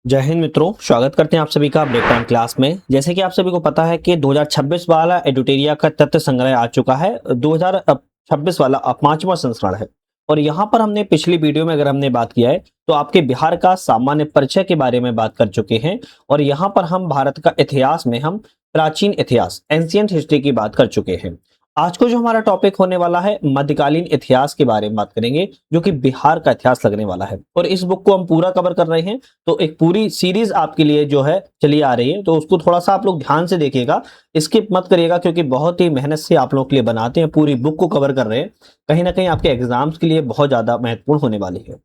जय हिंद मित्रों, स्वागत करते हैं आप सभी का ब्रेक टाइम क्लास में। जैसे कि आप सभी को पता है कि 2026 वाला एडुटेरिया का तथ्य संग्रह आ चुका है। 2026 वाला पांचवा संस्करण है और यहाँ पर हमने पिछली वीडियो में अगर हमने बात किया है तो आपके बिहार का सामान्य परिचय के बारे में बात कर चुके हैं और यहाँ पर हम भारत का इतिहास में हम प्राचीन इतिहास एंशिएंट हिस्ट्री की बात कर चुके हैं। आज को जो हमारा टॉपिक होने वाला है मध्यकालीन इतिहास के बारे में बात करेंगे, जो कि बिहार का इतिहास लगने वाला है और इस बुक को हम पूरा कवर कर रहे हैं। तो एक पूरी सीरीज आपके लिए जो है चली आ रही है, तो उसको थोड़ा सा आप लोग ध्यान से देखिएगा, स्किप मत करिएगा, क्योंकि बहुत ही मेहनत से आप लोग के लिए बनाते हैं, पूरी बुक को कवर कर रहे हैं। कहीं ना कहीं आपके एग्जाम्स के लिए बहुत ज्यादा महत्वपूर्ण होने वाली है।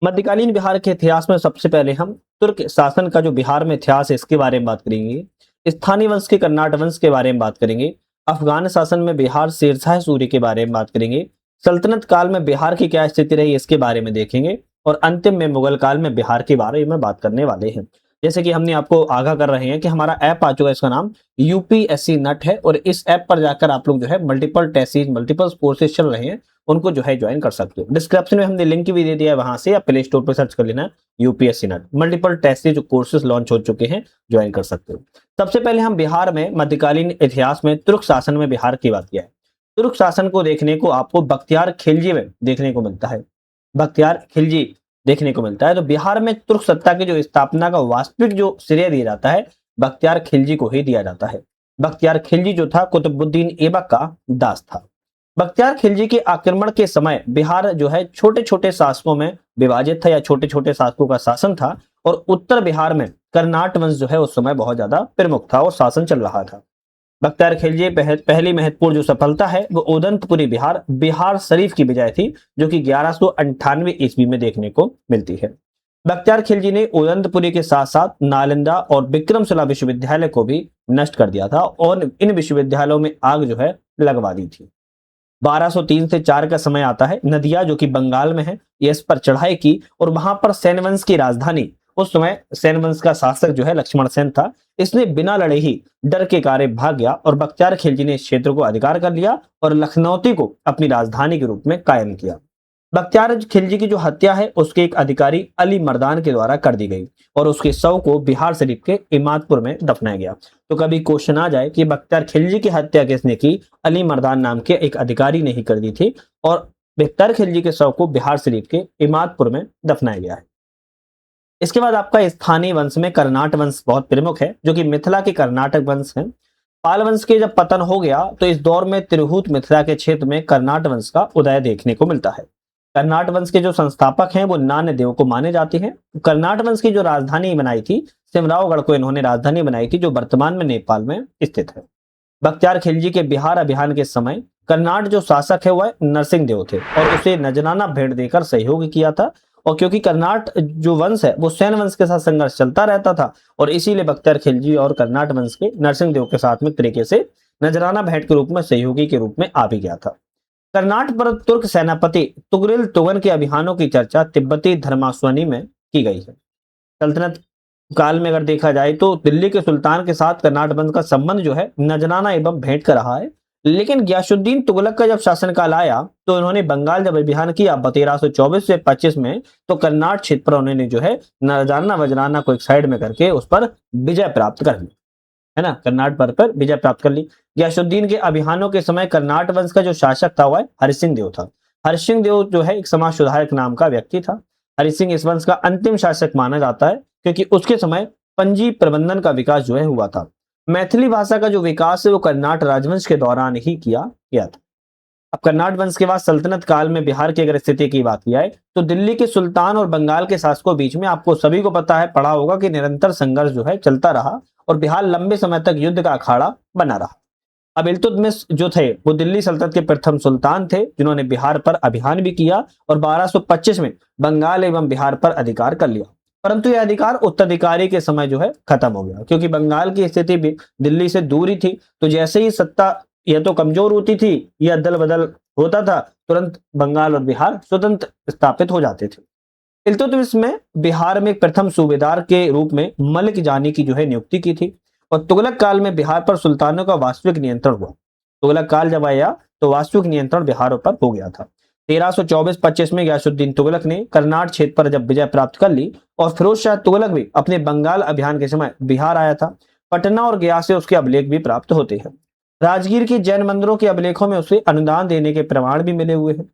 मध्यकालीन बिहार के इतिहास में सबसे पहले हम तुर्क शासन का जो बिहार में इतिहास है इसके बारे में बात करेंगे। स्थानीय वंश के कर्नाट वंश के बारे में बात करेंगे। अफगान शासन में बिहार शेरशाह सूरी के बारे में बात करेंगे। सल्तनत काल में बिहार की क्या स्थिति रही इसके बारे में देखेंगे और अंतिम में मुगल काल में बिहार के बारे में बात करने वाले हैं। जैसे कि हमने आपको आगाह कर रहे हैं कि हमारा ऐप आ चुका है, इसका नाम यूपीएससी नट है और इस ऐप पर जाकर आप लोग जो है मल्टीपल टेस्ट मल्टीपल कोर्सेज चल रहे हैं, उनको जो है ज्वाइन कर सकते हो। डिस्क्रिप्शन में हमने लिंक भी दे दिया है, वहां से आप प्ले स्टोर पर सर्च कर लेना यूपीएससी नट। मल्टीपल टेस्ट जो कोर्सेज लॉन्च हो चुके हैं, ज्वाइन कर सकते हो। सबसे पहले हम बिहार में मध्यकालीन इतिहास में तुर्क शासन में बिहार की बात किया है। तुर्क शासन को देखने को आपको बख्तियार खिलजी में देखने को मिलता है, बख्तियार खिलजी देखने को मिलता है। तो बिहार में तुर्क सत्ता की जो स्थापना का वास्तविक जो श्रेय दिया जाता है बख्तियार खिलजी को ही दिया जाता है। बख्तियार खिलजी जो था कुतुबुद्दीन ऐबक का दास था। बख्तियार खिलजी के आक्रमण के समय बिहार जो है छोटे छोटे शासकों में विभाजित था या छोटे छोटे शासकों का शासन था और उत्तर बिहार में कर्नाट वंश जो है उस समय बहुत ज्यादा प्रमुख था और शासन चल रहा था। बख्तियार खिलजी पहली महत्वपूर्ण जो सफलता है वो उदंतपुरी बिहार बिहार शरीफ की विजय थी, जो कि 1198 ईस्वी में देखने को मिलती है। बख्तियार खिलजी ने उदंतपुरी के साथ साथ नालंदा और विक्रमशिला विश्वविद्यालय को भी नष्ट कर दिया था और इन विश्वविद्यालयों में आग जो है लगवा दी थी। 1203 से 4 का समय आता है। नदिया जो कि बंगाल में है, ये इस पर चढ़ाई की और वहां पर सेन वंश की राजधानी, उस समय सेन वंश का शासक जो है लक्ष्मण सेन था, इसने बिना लड़े ही डर के कारे भाग गया और बख्तियार खिलजी ने इस क्षेत्र को अधिकार कर लिया और लखनौती को अपनी राजधानी के रूप में कायम किया। बख्तियार खिलजी की जो हत्या है उसके एक अधिकारी अली मर्दान के द्वारा कर दी गई और उसके शव को बिहार शरीफ के इमादपुर में दफनाया गया। तो कभी क्वेश्चन आ जाए कि बख्तियार खिलजी की हत्या किसने की, अली मर्दान नाम के एक अधिकारी ने ही कर दी थी और बख्तियार खिलजी के शव को बिहार शरीफ के इमादपुर में दफनाया गया है। इसके बाद आपका स्थानीय वंश में कर्नाट वंश बहुत प्रमुख है, जो कि मिथिला के कर्नाटक वंश है। पाल वंश के जब पतन हो गया तो इस दौर में तिरहुत मिथिला के क्षेत्र में कर्नाट वंश का उदय देखने को मिलता है। कर्नाट वंश के जो संस्थापक हैं वो नान्य देव को माने जाते हैं। कर्नाट वंश की जो राजधानी बनाई थी सिमरावगढ़ को इन्होंने राजधानी बनाई थी, जो वर्तमान में नेपाल में स्थित है। बख्तियार खिलजी के बिहार अभियान के समय कर्नाट जो शासक है वह नरसिंह देव थे और उसे नजराना भेंट देकर सहयोग किया था। और क्योंकि कर्नाट जो वंश है वो सेन वंश के साथ संघर्ष चलता रहता था और इसीलिए बख्तियार खिलजी और कर्नाट वंश के नरसिंह देव के साथ में तरीके से नजराना भेंट के रूप में सहयोगी के रूप में आ भी गया था। कर्नाट पर तुर्क सेनापति तुगरिल तुगन के अभियानों की चर्चा तिब्बती धर्मास्वनी में की गई है। सल्तनत काल में अगर देखा जाए तो दिल्ली के सुल्तान के साथ कर्नाट वंश का संबंध जो है नजराना एवं भेंट का रहा है। लेकिन गयासुद्दीन तुगलक का जब शासनकाल आया तो उन्होंने बंगाल जब अभियान किया 1324 से 25 में, तो कर्नाट क्षेत्र पर उन्होंने जो है नजराना वजराना को एक साइड में करके उस पर विजय प्राप्त कर ली, है ना, कर्नाट पर विजय प्राप्त कर ली। गयासुद्दीन के अभियानों के समय कर्नाट वंश का जो शासक था वह हरिसिंह देव था। हरिसिंह देव जो है एक समाज सुधारक नाम का व्यक्ति था। हरिसिंह इस वंश का अंतिम शासक माना जाता है क्योंकि उसके समय पंजी प्रबंधन का विकास जो है हुआ था। मैथिली भाषा का जो विकास है वो कर्नाट राजवंश के दौरान ही किया गया था। अब कर्नाट वंश के बाद सल्तनत काल में बिहार की अगर स्थिति की बात की जाए तो दिल्ली के सुल्तान और बंगाल के शासकों बीच में आपको सभी को पता है, पढ़ा होगा कि निरंतर संघर्ष जो है चलता रहा और बिहार लंबे समय तक युद्ध का अखाड़ा बना रहा। अब इल्तुतमिश जो थे वो दिल्ली सल्तनत के प्रथम सुल्तान थे, जिन्होंने बिहार पर अभियान भी किया और 1225 में बंगाल एवं बिहार पर अधिकार कर लिया। परंतु यह अधिकार उत्तराधिकारी के समय जो है खत्म हो गया, क्योंकि बंगाल की स्थिति भी दिल्ली से दूर ही थी। तो जैसे ही सत्ता या तो कमजोर होती थी या दल बदल होता था, तुरंत बंगाल और बिहार स्वतंत्र स्थापित हो जाते थे। इल्तुतमिश में बिहार में प्रथम सूबेदार के रूप में मलिक जानी की जो है नियुक्ति की थी और तुगलक काल में बिहार पर सुल्तानों का वास्तविक नियंत्रण हुआ। तुगलक काल जब आया तो वास्तविक नियंत्रण बिहार पर हो गया था। 1324-25 में गयासुद्दीन तुगलक ने करनाट क्षेत्र पर जब विजय प्राप्त कर ली और फिरोज शाह तुगलक भी अपने बंगाल अभियान के समय बिहार आया था, पटना और गया से उसके अभिलेख भी प्राप्त होते हैं। राजगीर के जैन मंदिरों के अभिलेखों में उसे अनुदान देने के प्रमाण भी मिले हुए हैं।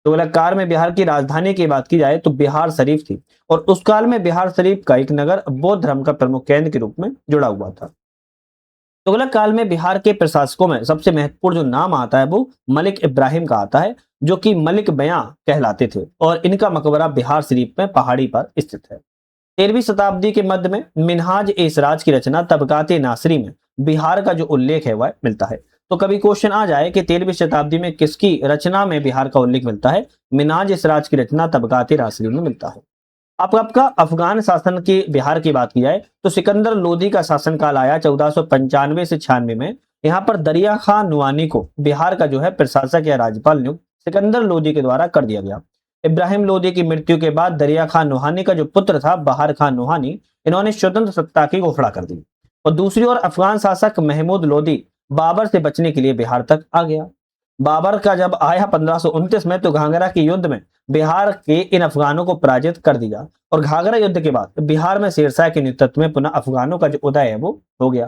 तुगलक काल में बिहार की राजधानी की बात की जाए तो बिहार शरीफ थी और उस काल में बिहार शरीफ का एक नगर बौद्ध धर्म का प्रमुख केंद्र के रूप में जुड़ा हुआ था। तुगलक काल में बिहार के प्रशासकों में सबसे महत्वपूर्ण जो नाम आता है वो मलिक इब्राहिम का आता है, जो कि मलिक बयां कहलाते थे और इनका मकबरा बिहार शरीफ में पहाड़ी पर स्थित है। 13वीं शताब्दी के मध्य में मिनहाज ए सिराज की रचना तबकात नासरी में बिहार का जो उल्लेख है वह मिलता है। तो कभी क्वेश्चन आ जाए कि 13वीं शताब्दी में किसकी रचना में बिहार का उल्लेख मिलता है, मिनहाज ए सिराज की रचना तबकात नासरी में मिलता है। अब आपका अफगान शासन की बिहार की बात की जाए तो सिकंदर लोदी का शासनकाल आया 1495 से 96 में। यहाँ पर दरिया खान नुआनी को बिहार का जो है प्रशासक या राज्यपाल नियुक्त सिकंदर लोदी के द्वारा कर दिया गया। इब्राहिम लोदी की मृत्यु के बाद दरिया खान नुहानी का जो पुत्र था बहार खान नुहानी, इन्होंने स्वतंत्र सत्ता की घोषणा कर दी और दूसरी ओर अफगान शासक महमूद लोदी बाबर से बचने के लिए बिहार तक आ गया। बाबर का जब आया 1529 में तो घाघरा के युद्ध में बिहार के इन अफगानों को पराजित कर दिया और घाघरा युद्ध के बाद बिहार में शेरशाह के नेतृत्व में पुनः अफगानों का जो उदय है वो हो गया।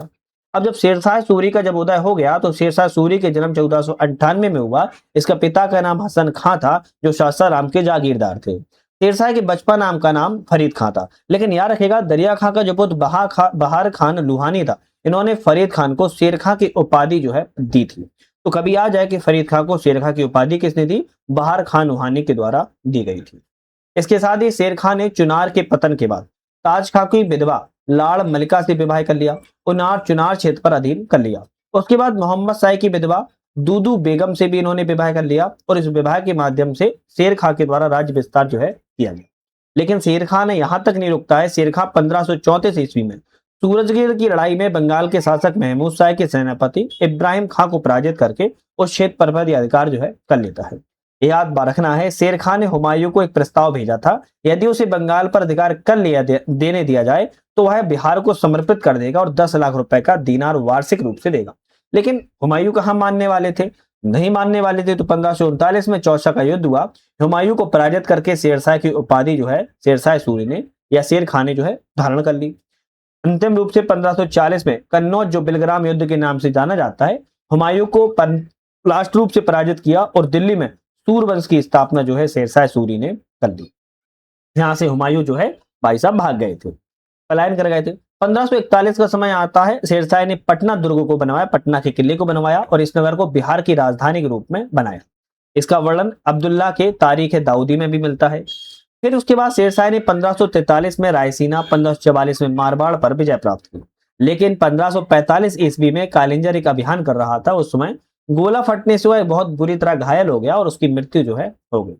अब जब शेरशाह सूरी का जब उदय हो गया तो शेरशाह सूरी के जन्म 1498 में हुआ। इसका पिता का नाम हसन खां था जो सासाराम के जागीरदार थे। शेरशाह के बचपन नाम का नाम फरीद खां था, लेकिन याद रखेगा दरिया खां का जो पुत्र बहार खान लुहानी था, इन्होंने फरीद खान को शेर खां की उपाधि जो है दी थी। तो कभी आ जाए कि फरीद खां को शेर खां की उपाधि किसने दी, बहार खान लुहानी के द्वारा दी गई थी। इसके साथ ही शेर खां ने चुनार के पतन के बाद ताज खां की विधवा लाड़ मलिका से विवाह कर लिया, उनार चुनार क्षेत्र पर अधीन कर लिया। उसके बाद मोहम्मद शाह की विधवा दूदू बेगम से भी इन्होंने विवाह कर लिया और इस विवाह के माध्यम से शेर खां के द्वारा राज्य विस्तार जो है किया गया। लेकिन शेर खां ने यहां तक नहीं रुकता है। शेर खां 1534 ईस्वी में सूरजगढ़ की लड़ाई में बंगाल के शासक महमूद शाह के सेनापति इब्राहिम खां को पराजित करके उस क्षेत्र पर भी अधिकार जो है कर लेता है। याद रखना है शेर खां ने हुमायूं को एक प्रस्ताव भेजा था, यदि उसे बंगाल पर अधिकार कर लिया देने दिया जाए तो वह बिहार को समर्पित कर देगा और 10 लाख रुपए का दीनार वार्षिक रूप से देगा। लेकिन हुमायूं कहाँ मानने वाले थे, नहीं मानने वाले थे। तो 1539 में चौसा का युद्ध हुआ। हुमायूं को पराजित करके शेरशाह की उपाधि जो है शेरशाह सूरी ने या शेर खां ने जो है धारण कर ली। अंतिम रूप से 1540 में कन्नौज जो बिलग्राम युद्ध के नाम से जाना जाता है, हुमायूं को लास्ट रूप से पराजित किया और दिल्ली में सूरवंश की स्थापना जो है शेरशाह सूरी ने कर दी। यहां से हुमायूं जो है भाई साहब भाग गए थे, पलायन कर गए थे। 1541 का समय आता है। शेरशाह ने पटना दुर्ग को बनवाया, पटना के किले को बनवाया और इस नगर को बिहार की राजधानी के रूप में बनाया। इसका वर्णन अब्दुल्ला के तारीख दाऊदी में भी मिलता है। फिर उसके बाद शेरशाह ने 1543 में रायसीना, 1544 में मारवाड़ पर विजय प्राप्त की। लेकिन 1545 ईस्वी में कालिंजर एक अभियान कर रहा था। उस समय गोला फटने से वह बहुत बुरी तरह घायल हो गया और उसकी मृत्यु जो है हो गई।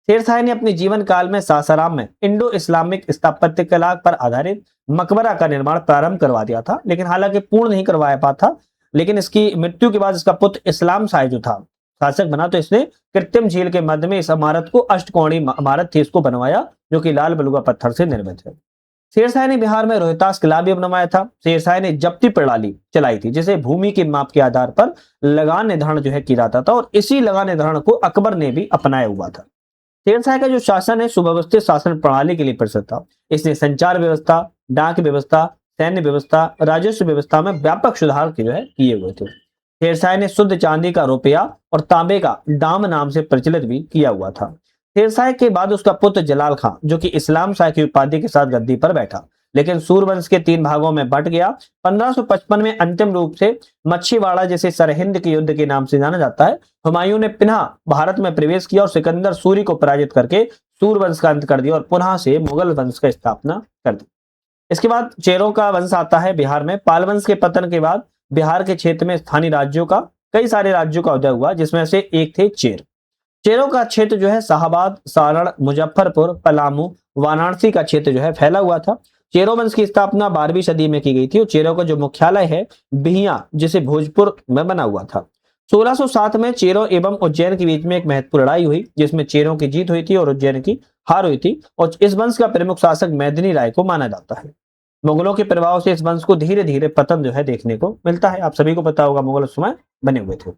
शेरशाह ने अपने जीवन काल में सासाराम में इंडो इस्लामिक स्थापत्य कला पर आधारित मकबरा का निर्माण प्रारंभ करवा दिया था, लेकिन हालांकि पूर्ण नहीं करवाया पाया था। लेकिन इसकी मृत्यु के बाद इसका पुत्र इस्लाम शाह जो था शासक बना, तो इसने कृत्रिम झील के मध्य में इस इमारत को अष्टकोणीय इमारत थी इसको बनवाया, जो कि लाल बलुआ पत्थर से निर्मित है। शेरशाह ने बिहार में रोहतास किला भी बनवाया था। शेरशाह ने जब्ती प्रणाली चलाई थी, जिसे भूमि के माप के आधार पर लगान निर्धारण जो है किया जाता था और इसी लगान निर्धारण को अकबर ने भी अपनाया हुआ था। शेरशाह का जो शासन है सुव्यवस्थित शासन प्रणाली के लिए प्रसिद्ध था। इसने संचार व्यवस्था, डाक व्यवस्था, सैन्य व्यवस्था, राजस्व व्यवस्था में व्यापक सुधार जो है किए हुए थे। शेरशाह ने शुद्ध चांदी का रुपया और तांबे का दाम नाम से प्रचलित भी किया हुआ था। शेरशाह के बाद उसका पुत्र जलाल खां जो कि इस्लाम शाह की उपाधि के साथ गद्दी पर बैठा, लेकिन सूरवंश के 3 भागों में बट गया। 1555 में अंतिम रूप से मच्छीवाड़ा जिसे सरहिंद के युद्ध के नाम से जाना जाता है, हुमायूं ने पुनः भारत में प्रवेश किया और सिकंदर सूरी को पराजित करके सूरवंश का अंत कर दिया और पुनः से मुगल वंश का स्थापना कर दी। इसके बाद चेरों का वंश आता है बिहार में। पाल वंश के पतन के बाद बिहार के क्षेत्र में स्थानीय राज्यों का कई सारे राज्यों का उदय हुआ, जिसमें से एक थे चेर। चेरों का क्षेत्र जो है शाहबाद, सारण, मुजफ्फरपुर, पलामू, वाराणसी का क्षेत्र जो है फैला हुआ था। चेरो वंश की स्थापना 12वीं सदी में की गई थी और चेरों का जो मुख्यालय है बिहिया जिसे भोजपुर में बना हुआ था। 1607 में चेरों एवं उज्जैन के बीच में एक महत्वपूर्ण लड़ाई हुई, जिसमें चेरों की जीत हुई थी और उज्जैन की हार हुई थी और इस वंश का प्रमुख शासक मेदिनी राय को माना जाता है। मुगलों के प्रभाव से इस वंश को धीरे धीरे पतन जो है देखने को मिलता है। आप सभी को पता होगा मुगल उस समय बने हुए थे।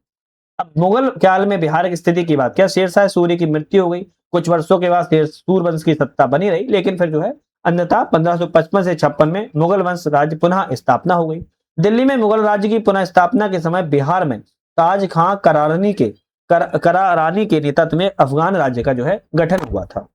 अब मुगल काल में बिहार की स्थिति की बात क्या, शेरशाह सूरी की मृत्यु हो गई। कुछ वर्षों के बाद सूरवंश की सत्ता बनी रही, लेकिन फिर जो है अन्यथा 1555 से 56 में मुगल वंश राज्य पुनः स्थापना हो गई। दिल्ली में मुगल राज्य की पुनः स्थापना के समय बिहार में ताज खां करारानी के नेतृत्व में अफगान राज्य का जो है गठन हुआ था।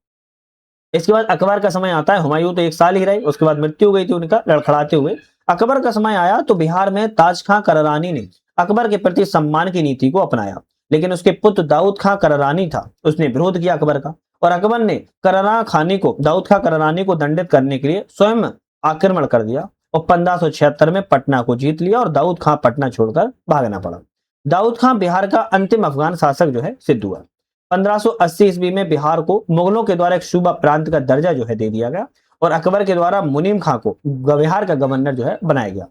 इसके बाद अकबर का समय आता है। हुमायूं तो 1 साल ही रहे, उसके बाद मृत्यु हो गई थी उनका लड़खड़ाते हुए। अकबर का समय आया तो बिहार में ताज खां करारानी ने अकबर के प्रति सम्मान की नीति को अपनाया, लेकिन उसके पुत्र दाऊद खां करारानी था, उसने विरोध किया अकबर का, और अकबर ने दाऊद खां करारानी को दंडित करने के लिए स्वयं आक्रमण कर दिया और 1576 में पटना को जीत लिया और दाऊद खां पटना छोड़कर भागना पड़ा। दाऊद खां बिहार का अंतिम अफगान शासक जो है सिद्ध हुआ। 1580 ईस्वी में बिहार को मुगलों के द्वारा एक सूबा प्रांत का दर्जा जो है दे दिया गया और अकबर के द्वारा मुनीम खां को बिहार का गवर्नर जो है बनाया गया।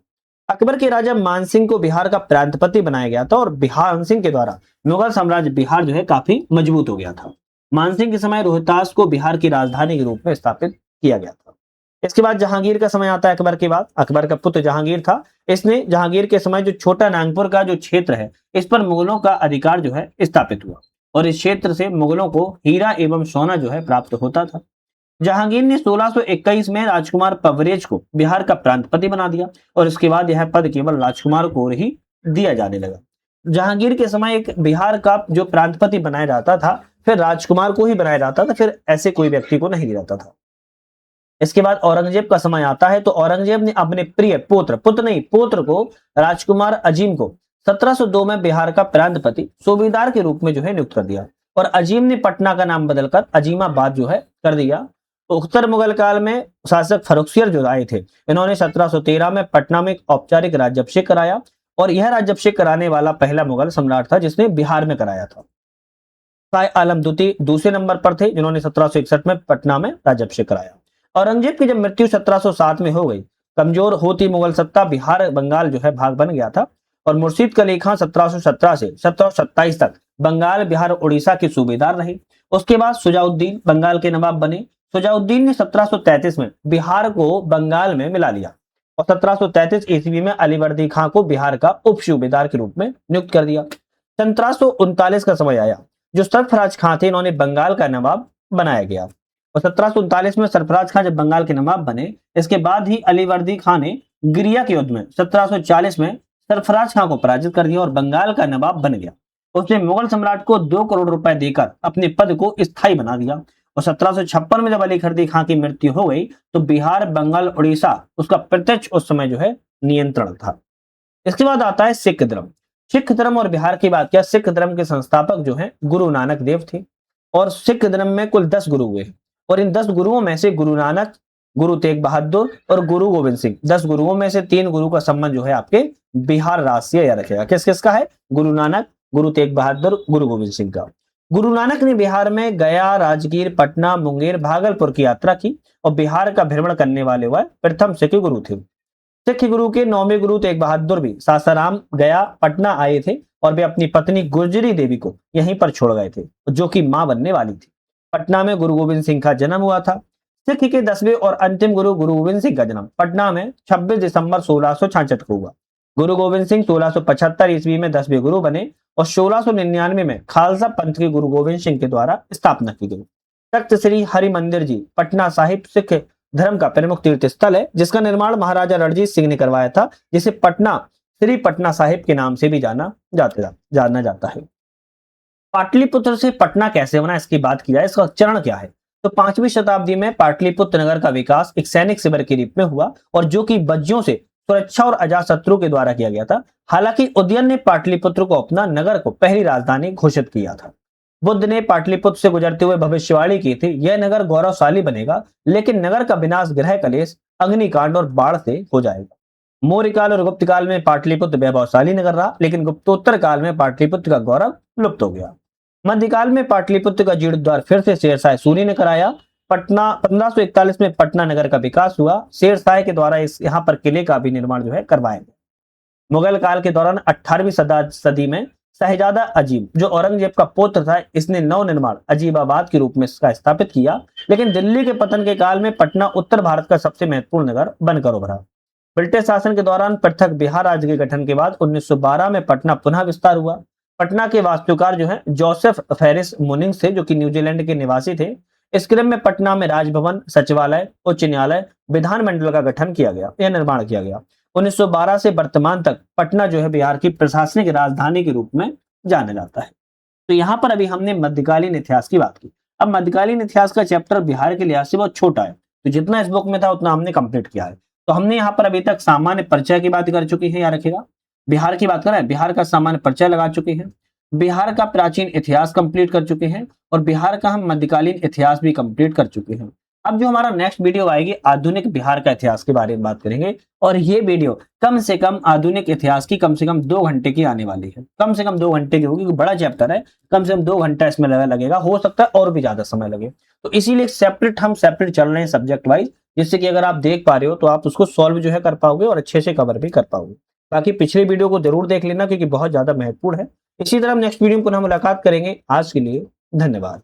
अकबर के राजा मानसिंह को बिहार का प्रांतपति बनाया गया था और बिहार मानसिंह के द्वारा मुगल साम्राज्य बिहार जो है काफी मजबूत हो गया था। मानसिंह के समय रोहतास को बिहार की राजधानी के रूप में स्थापित किया गया था। इसके बाद जहांगीर का समय आता है। अकबर के बाद अकबर का पुत्र जहांगीर था। इसने जहांगीर के समय जो छोटा नागपुर का जो क्षेत्र है, इस पर मुगलों का अधिकार जो है स्थापित हुआ और इस क्षेत्र से मुगलों को हीरा एवं सोना जो है प्राप्त होता था। जहांगीर ने 1621 में राजकुमार पवरेज को बिहार का प्रांतपति बना दिया और इसके बाद यह पद केवल राजकुमार को ही दिया जाने लगा। जहांगीर के समय एक बिहार का जो प्रांतपति बनाया जाता था, फिर राजकुमार को ही बनाया जाता था, फिर ऐसे कोई व्यक्ति को नहीं दिया जाता था। इसके बाद औरंगजेब का समय आता है तो औरंगजेब ने अपने प्रिय पुत्र को राजकुमार अजीम को 1702 में बिहार का प्रांतपति सूबेदार के रूप में जो है नियुक्त कर दिया और अजीम ने पटना का नाम बदलकर अजीमाबाद जो है कर दिया। तो उत्तर मुगल काल में शासक फर्रुखसियर जो आए थे, इन्होंने 1713 में पटना में एक औपचारिक राज्याभिषेक कराया और यह राज्याभिषेक कराने वाला पहला मुगल सम्राट था जिसने बिहार में कराया था। शाह आलम द्वितीय दूसरे नंबर पर थे जिन्होंने 1761 में पटना में राज्याभिषेक कराया। औरंगजेब की जब मृत्यु 1707 में हो गई, कमजोर होती मुगल सत्ता बिहार बंगाल जो है भाग बन गया था और मुर्शीद कली खां 1717 से 1727 तक बंगाल बिहार उड़ीसा के सूबेदार रहे। उसके बाद सुजाउद्दीन बंगाल के नवाब बने। सुजाउद्दीन ने 1733 में बिहार को बंगाल में मिला लिया और 1733 ईस्वी में अलीवर्दी खां को बिहार का उप सूबेदार के रूप में नियुक्त कर दिया। 1739 का समय आया, जो सरफराज खां थे, इन्होंने बंगाल का नवाब बनाया गया और 1739 में सरफराज खां जब बंगाल के नवाब बने, इसके बाद ही अलीवर्दी खां ने गिरिया के युद्ध में 1740 में सरफराज खां को पराजित कर दिया और बंगाल का नवाब बन गया। उसने मुगल सम्राट को 2 करोड़ रुपए देकर अपने पद को स्थायी बना दिया और 1756 में जब अलीवर्दी खां की मृत्यु हो गई तो बिहार बंगाल उड़ीसा उसका प्रत्यक्ष उस समय जो है नियंत्रण था। इसके बाद आता है सिख धर्म। सिख धर्म और बिहार की बात किया, सिख धर्म के संस्थापक जो है गुरु नानक देव थे और सिख धर्म में कुल 10 गुरु हुए और इन 10 गुरुओं में से गुरु नानक, गुरु तेग बहादुर और गुरु गोविंद सिंह, 10 गुरुओं में से 3 गुरु का संबंध जो है आपके बिहार राज्य से याद रखेगा। किस किसका है? गुरु नानक, गुरु तेग बहादुर, गुरु गोविंद सिंह का। गुरु नानक ने बिहार में गया, राजगीर, पटना, मुंगेर, भागलपुर की यात्रा की और बिहार का भ्रमण करने वाले वह प्रथम सिख गुरु थे। सिख गुरु के 9वें गुरु तेग बहादुर भी सासाराम, गया, पटना आए थे और वे अपनी पत्नी गुर्जरी देवी को यहीं पर छोड़ गए थे, जो कि मां बनने वाली थी। पटना में गुरु गोविंद सिंह का जन्म हुआ था। सिख के 10वें और अंतिम गुरु गुरु गोविंद सिंह का जन्म पटना में 26 दिसंबर 1666 को हुआ। गुरु गोविंद सिंह 1675 ईस्वी में 10वें गुरु बने और 1699 में खालसा पंथ के गुरु गोविंद सिंह के द्वारा स्थापना की गई। तख्त श्री हरि मंदिर जी पटना साहिब सिख धर्म का प्रमुख तीर्थ स्थल है, जिसका निर्माण महाराजा रणजीत सिंह ने करवाया था, जिसे पटना श्री पटना साहिब के नाम से भी जाना जाता है। पाटलिपुत्र से पटना कैसे बना, इसकी बात की जाए, इसका चरण क्या है। तो 5वीं शताब्दी में पाटलिपुत्र नगर का विकास एक सैनिक शिविर के रूप में हुआ और जो कि बज्जियों से सुरक्षा और अजातशत्रु के द्वारा किया गया था। हालांकि उदयन ने पाटलिपुत्र को अपना नगर को पहली राजधानी घोषित किया था। बुद्ध ने पाटलिपुत्र से गुजरते हुए भविष्यवाणी की थी, यह नगर गौरवशाली बनेगा, लेकिन नगर का विनाश ग्रह कलेश, अग्निकांड और बाढ़ से हो जाएगा। मौर्य काल और गुप्त काल में पाटलिपुत्र वैभवशाली नगर रहा, लेकिन गुप्तोत्तर काल में पाटलिपुत्र का गौरव लुप्त हो गया। मध्यकाल में पाटलिपुत्र का जीर्णोद्धार फिर से शेरशाह सूरी ने कराया। पटना 1541 में पटना नगर का विकास हुआ। शेरशाह के द्वारा यहाँ पर किले का भी निर्माण जो है करवाया गया। मुगल काल के दौरान 18वीं सदी में शहजादा अजीम, जो औरंगजेब का पुत्र था, इसने नव निर्माण अजीबाबाद के रूप में इसका स्थापित किया। लेकिन दिल्ली के पतन के काल में पटना उत्तर भारत का सबसे महत्वपूर्ण नगर बनकर उभरा। ब्रिटिश शासन के दौरान पृथक बिहार राज्य के गठन के बाद 1912 में पटना पुनः विस्तार हुआ। पटना के वास्तुकार जो है जोसेफ फेरिस मुनिंग्स थे, जो कि न्यूजीलैंड के निवासी थे। इस क्रम में पटना में राजभवन, सचिवालय, उच्च न्यायालय, विधानमंडल का गठन किया गया या निर्माण किया गया। 1912 से वर्तमान तक पटना जो है बिहार की प्रशासनिक राजधानी के रूप में जाना जाता है। तो यहाँ पर अभी हमने मध्यकालीन इतिहास की बात की। अब मध्यकालीन इतिहास का चैप्टर बिहार के लिहाज से बहुत छोटा है, तो जितना इस बुक में था उतना हमने कंप्लीट किया है। तो हमने यहाँ पर अभी तक सामान्य परिचय की बात कर चुकी है, याद रखिएगा। बिहार की बात करें, बिहार का सामान्य परिचय लगा चुके हैं, बिहार का प्राचीन इतिहास कंप्लीट कर चुके हैं, और बिहार का हम मध्यकालीन इतिहास भी कंप्लीट कर चुके हैं। अब जो हमारा नेक्स्ट वीडियो आएगी, आधुनिक बिहार का इतिहास के बारे में बात करेंगे, और ये वीडियो कम से कम आधुनिक इतिहास की कम से कम 2 घंटे की आने वाली है। कम से कम 2 घंटे की होगी, बड़ा चैप्टर है, कम से कम 2 घंटा इसमें लगेगा, हो सकता है और भी ज्यादा समय लगे। तो इसीलिए हम सेपरेट चल रहे हैं सब्जेक्ट वाइज, जिससे कि अगर आप देख पा रहे हो तो आप उसको सॉल्व जो है कर पाओगे और अच्छे से कवर भी कर पाओगे। बाकी पिछले वीडियो को जरूर देख लेना, क्योंकि बहुत ज्यादा महत्वपूर्ण है। इसी तरह नेक्स्ट वीडियो में मुलाकात करेंगे। आज के लिए धन्यवाद।